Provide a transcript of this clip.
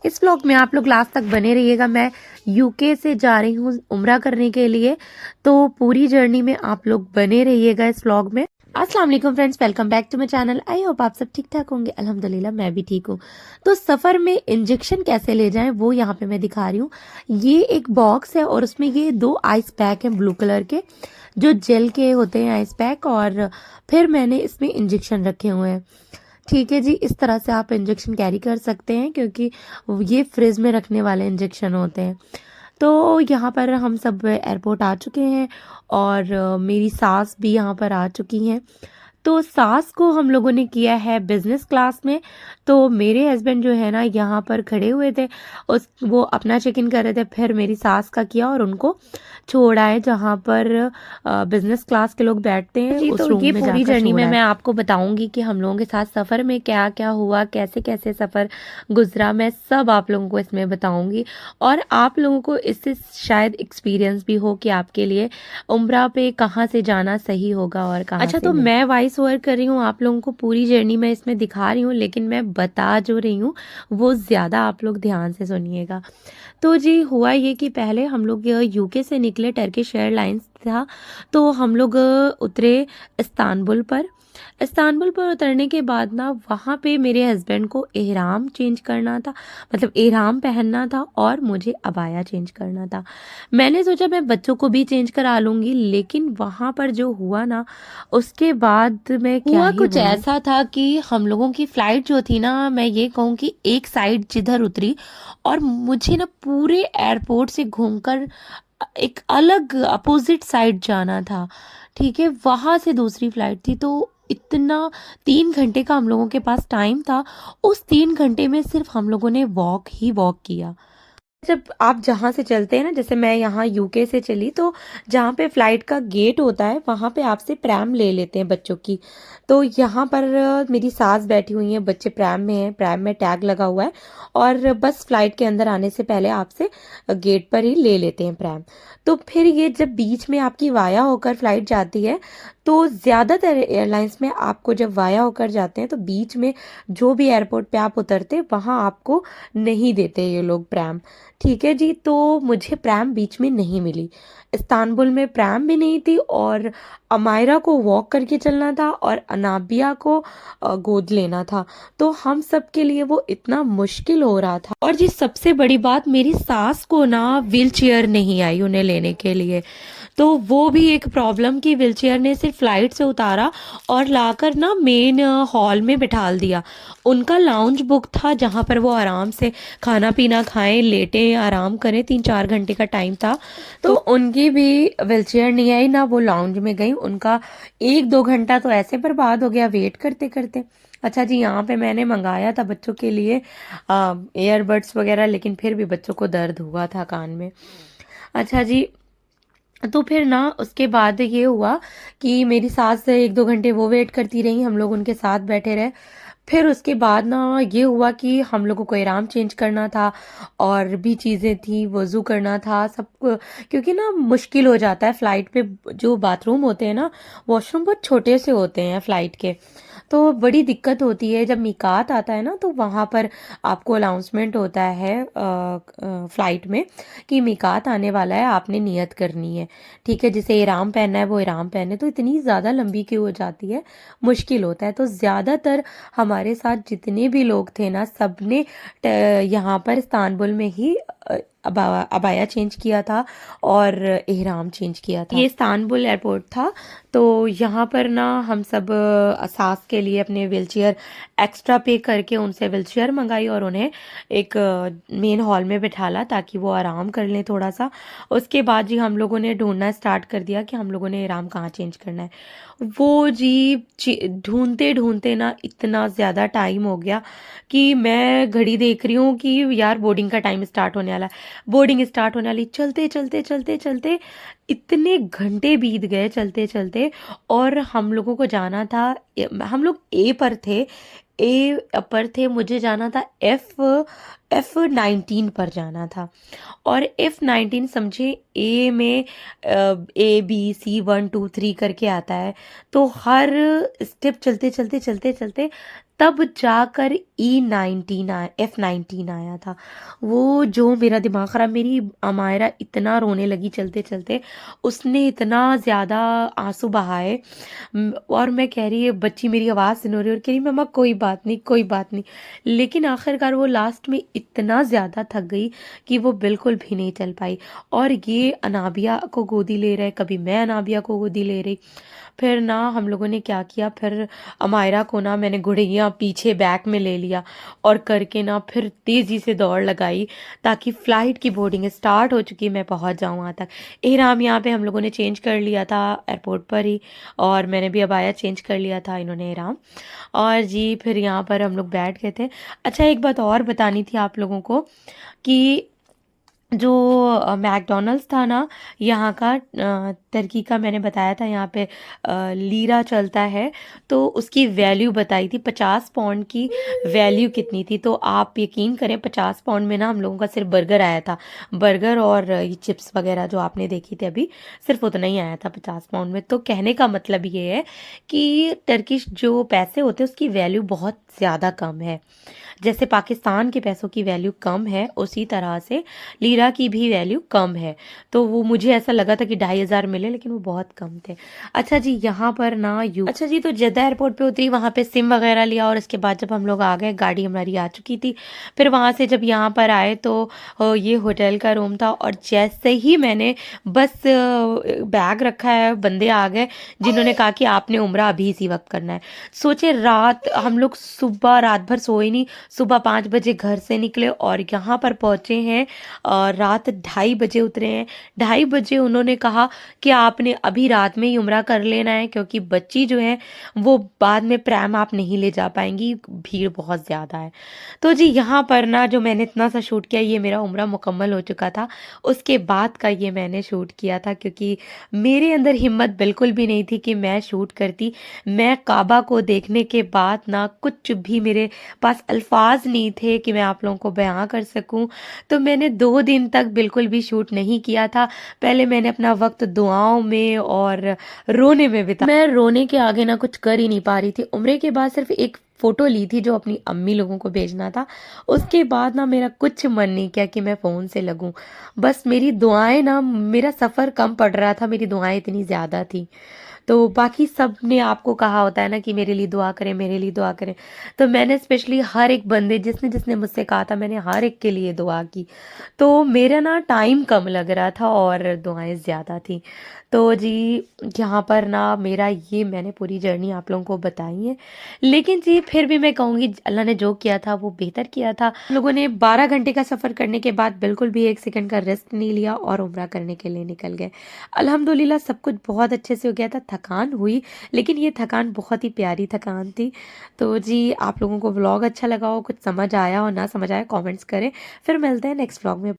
इस व्लॉग में आप लोग लास्ट तक बने रहिएगा। मैं यूके से जा रही हूँ उम्रा करने के लिए, तो पूरी जर्नी में आप लोग बने रहिएगा इस व्लॉग में। अस्सलाम वालेकुम friends, welcome back to my channel. I hope आप सब ठीक ठाक होंगे। अल्हम्दुलिल्लाह मैं भी ठीक हूँ। तो सफ़र में इंजेक्शन कैसे ले जाएं वो यहाँ पे मैं दिखा रही हूँ। ये एक बॉक्स है और उसमें ये 2 आइस पैक हैं ब्लू कलर के, जो जेल के होते हैं आइस पैक, और फिर मैंने इसमें इंजेक्शन रखे हुए हैं। ठीक है जी, इस तरह से आप इंजेक्शन कैरी कर सकते हैं क्योंकि ये फ्रिज में रखने वाले इंजेक्शन होते हैं। तो यहाँ पर हम सब एयरपोर्ट आ चुके हैं और मेरी सास भी यहाँ पर आ चुकी हैं। तो सास को हम लोगों ने किया है बिजनेस क्लास में। तो मेरे हस्बैंड जो है ना यहाँ पर खड़े हुए थे, उस वो अपना चेक इन कर रहे थे, फिर मेरी सास का किया और उनको छोड़ आए जहाँ पर बिजनेस क्लास के लोग बैठते हैं जी। उस तो रूम ये में पूरी जाकर जर्नी छोड़ में आए। मैं आपको बताऊंगी कि हम लोगों के साथ सफ़र में क्या क्या हुआ, कैसे कैसे सफ़र गुजरा, मैं सब आप लोगों को इसमें बताऊंगी। और आप लोगों को इससे शायद एक्सपीरियंस भी हो कि आपके लिए उम्रा पे कहाँ से जाना सही होगा और कहाँ अच्छा, से तो नहीं। मैं वॉइस ओवर कर रही हूँ, आप लोगों को पूरी जर्नी में इसमें दिखा रही हूँ, लेकिन मैं बता जो रही हूँ वो ज़्यादा आप लोग ध्यान से सुनिएगा। तो जी हुआ ये कि पहले हम लोग यूके से निकले, टर्किश एयरलाइंस था। तो हम लोग उतरे इस्तांबुल पर। इस्तांबुल पर उतरने के बाद ना वहाँ पे मेरे हस्बैंड को एहराम चेंज करना था, मतलब एहराम पहनना था, और मुझे अबाया चेंज करना था। मैंने सोचा मैं बच्चों को भी चेंज करा लूँगी, लेकिन वहाँ पर जो हुआ ना उसके बाद मैं क्या हुआ ही कुछ बोलूँ। ऐसा था कि हम लोगों की फ़्लाइट जो थी ना, मैं ये कहूँ कि एक साइड जिधर उतरी और मुझे ना पूरे एयरपोर्ट से घूमकर एक अलग अपोजिट साइड जाना था। ठीक है, वहाँ से दूसरी फ़्लाइट थी। तो इतना 3 घंटे का हम लोगों के पास टाइम था। उस 3 घंटे में सिर्फ हम लोगों ने वॉक ही वॉक किया। जब आप जहाँ से चलते हैं ना, जैसे मैं यहाँ यूके से चली, तो जहाँ पे फ्लाइट का गेट होता है वहाँ पे आपसे प्रैम ले लेते हैं बच्चों की। तो यहाँ पर मेरी सास बैठी हुई है, बच्चे प्रैम में हैं, प्रैम में टैग लगा हुआ है, और बस फ्लाइट के अंदर आने से पहले आपसे गेट पर ही ले लेते हैं प्रैम। तो फिर ये जब बीच में आपकी वाया होकर फ्लाइट जाती है, तो ज़्यादातर एयरलाइंस में आपको जब वाया होकर जाते हैं तो बीच में जो भी एयरपोर्ट पे आप उतरते वहाँ आपको नहीं देते ये लोग प्रैम। ठीक है जी, तो मुझे प्रैम बीच में नहीं मिली। इस्तांबुल में प्रैम भी नहीं थी, और अमायरा को वॉक करके चलना था और अनाबिया को गोद लेना था। तो हम सब के लिए वो इतना मुश्किल हो रहा था। और जी सबसे बड़ी बात, मेरी सास को ना व्हील चेयर नहीं आई उन्हें लेने के लिए। तो वो भी एक प्रॉब्लम कि व्हीलचेयर ने सिर्फ फ्लाइट से उतारा और लाकर ना मेन हॉल में बिठाल दिया। उनका लाउंज बुक था जहाँ पर वो आराम से खाना पीना खाएं, लेटें, आराम करें। 3-4 घंटे का टाइम था, तो उनकी भी व्हीलचेयर नहीं आई, ना वो लाउंज में गई। उनका 1-2 घंटा तो ऐसे बर्बाद हो गया वेट करते करते। अच्छा जी, यहाँ पे मैंने मंगाया था बच्चों के लिए ईयरबड्स वगैरह, लेकिन फिर भी बच्चों को दर्द हुआ था कान में। अच्छा जी, तो फिर ना उसके बाद ये हुआ कि मेरी सास 1-2 घंटे वो वेट करती रही, हम लोग उनके साथ बैठे रहे। फिर उसके बाद ना ये हुआ कि हम लोगों को इहराम चेंज करना था, और भी चीज़ें थी, वज़ू करना था सब क्योंकि ना मुश्किल हो जाता है फ़्लाइट पे। जो बाथरूम होते हैं ना, वॉशरूम बहुत छोटे से होते हैं फ़्लाइट के। तो बड़ी दिक्कत होती है जब मीकात आता है ना, तो वहाँ पर आपको अनाउंसमेंट होता है फ़्लाइट में कि मीकात आने वाला है, आपने नियत करनी है। ठीक है, जिसे इहराम पहनना है वो इहराम पहने। तो इतनी ज़्यादा लंबी क्यू हो जाती है, मुश्किल होता है। तो ज़्यादातर हमारे साथ जितने भी लोग थे ना, सब ने यहाँ पर इस्तांबुल में ही अबाया चेंज किया था और इहराम चेंज किया था। ये इस्तांबुल एयरपोर्ट था। तो यहाँ पर ना हम सब सास के लिए अपने व्हीलचेयर एक्स्ट्रा पे करके उनसे व्हीलचेयर मंगाई और उन्हें एक मेन हॉल में बिठाला ताकि वो आराम कर लें थोड़ा सा। उसके बाद जी हम लोगों ने ढूंढना स्टार्ट कर दिया कि हम लोगों ने इहराम कहाँ चेंज करना है। वो जी ढूंढते ढूंढते ना इतना ज़्यादा टाइम हो गया कि मैं घड़ी देख रही हूँ कि यार बोर्डिंग का टाइम स्टार्ट होने वाला है, बोर्डिंग स्टार्ट होने वाली। चलते चलते चलते चलते इतने घंटे बीत गए चलते चलते। और हम लोगों को जाना था, हम लोग ए पर थे, ए पर थे, मुझे जाना था एफ F19 पर जाना था। और F19 समझे ए में A B C 1 2 3 करके आता है, तो हर स्टेप चलते चलते चलते चलते तब जाकर F19 आया था। वो जो मेरा दिमाग ख़राब, मेरी अमायरा इतना रोने लगी चलते चलते, उसने इतना ज़्यादा आंसू बहाए। और मैं कह रही है, बच्ची मेरी आवाज़ सुन रही है और कह रही मम्मा कोई बात नहीं कोई बात नहीं। लेकिन आखिरकार वो लास्ट में इतना ज़्यादा थक गई कि वो बिल्कुल भी नहीं चल पाई। और ये अनाबिया को गोदी ले रहे, कभी मैं अनाबिया को गोदी ले रही। फिर ना हम लोगों ने क्या किया, फिर अमायरा को ना मैंने गुड़ैया पीछे बैक में ले लिया और करके ना फिर तेज़ी से दौड़ लगाई, ताकि फ़्लाइट की बोर्डिंग स्टार्ट हो चुकी, मैं पहुंच जाऊं वहाँ तक। एहराम यहाँ पे हम लोगों ने चेंज कर लिया था एयरपोर्ट पर ही, और मैंने भी अबाया चेंज कर लिया था, इन्होंने एहराम। और जी फिर यहाँ पर हम लोग बैठ गए थे। अच्छा, एक बात और बतानी थी आप लोगों को कि जो मैकडॉनल्ड्स था ना यहाँ का, टर्की का, मैंने बताया था यहाँ पे लीरा चलता है, तो उसकी वैल्यू बताई थी 50 पाउंड की वैल्यू कितनी थी। तो आप यकीन करें 50 पाउंड में ना हम लोगों का सिर्फ बर्गर आया था, बर्गर और ये चिप्स वगैरह जो आपने देखी थी अभी, सिर्फ उतना ही आया था 50 पाउंड में। तो कहने का मतलब ये है कि टर्किश जो पैसे होते हैं उसकी वैल्यू बहुत ज़्यादा कम है। जैसे पाकिस्तान के पैसों की वैल्यू कम है, उसी तरह से लीरा की भी वैल्यू कम है। तो वो मुझे ऐसा लगा था कि 2,500 मिले, लेकिन वो बहुत कम थे। अच्छा जी, यहाँ पर ना अच्छा जी, तो जद्दा एयरपोर्ट पे उतरी, वहाँ पे सिम वगैरह लिया, और उसके बाद जब हम लोग आ गए, गाड़ी हमारी आ चुकी थी। फिर वहाँ से जब यहाँ पर आए तो ये होटल का रूम था, और जैसे ही मैंने बस बैग रखा है, बंदे आ गए जिन्होंने कहा कि आपने उम्रा अभी इसी वक्त करना है। सोचे रात हम लोग सुबह रात भर सोए नहीं, सुबह 5 बजे घर से निकले और यहाँ पर पहुँचे हैं और रात 2:30 बजे उतरे हैं। 2:30 बजे उन्होंने कहा कि आपने अभी रात में ही उम्रा कर लेना है, क्योंकि बच्ची जो है वो बाद में प्रैम आप नहीं ले जा पाएंगी, भीड़ बहुत ज़्यादा है। तो जी यहाँ पर ना जो मैंने इतना सा शूट किया, ये मेरा उम्रा मुकम्मल हो चुका था। उसके बाद का ये मैंने शूट किया था, क्योंकि मेरे अंदर हिम्मत बिल्कुल भी नहीं थी कि मैं शूट करती। मैं काबा को देखने के बाद ना कुछ भी मेरे पास अल्फाज नहीं थे कि मैं आप लोगों को बयां कर सकूं। तो मैंने 2 दिन तक बिल्कुल भी शूट नहीं किया था। पहले मैंने अपना वक्त दुआओं में और रोने में बिता, मैं रोने के आगे ना कुछ कर ही नहीं पा रही थी। उम्रे के बाद सिर्फ एक फ़ोटो ली थी जो अपनी अम्मी लोगों को भेजना था। उसके बाद ना मेरा कुछ मन नहीं किया कि मैं फ़ोन से लगूं। बस मेरी दुआएं ना, मेरा सफ़र कम पड़ रहा था, मेरी दुआएं इतनी ज़्यादा थी। तो बाकी सब ने आपको कहा होता है ना कि मेरे लिए दुआ करें, मेरे लिए दुआ करें। तो मैंने स्पेशली हर एक बंदे, जिसने जिसने मुझसे कहा था, मैंने हर एक के लिए दुआ की। तो मेरा ना टाइम कम लग रहा था और दुआएं ज़्यादा थी। तो जी यहाँ पर ना मेरा ये मैंने पूरी जर्नी आप लोगों को बताई है। लेकिन जी फिर भी मैं कहूँगी अल्लाह ने जो किया था वो बेहतर किया था। हम लोगों ने 12 घंटे का सफ़र करने के बाद बिल्कुल भी 1 सेकंड का रेस्ट नहीं लिया और उम्रा करने के लिए निकल गए। अल्हम्दुलिल्लाह सब कुछ बहुत अच्छे से हो गया था। थकान हुई, लेकिन ये थकान बहुत ही प्यारी थकान थी। तो जी आप लोगों को व्लॉग अच्छा लगा हो, कुछ समझ आया हो ना समझ आया, कमेंट्स करें। फिर मिलते हैं नेक्स्ट व्लॉग में।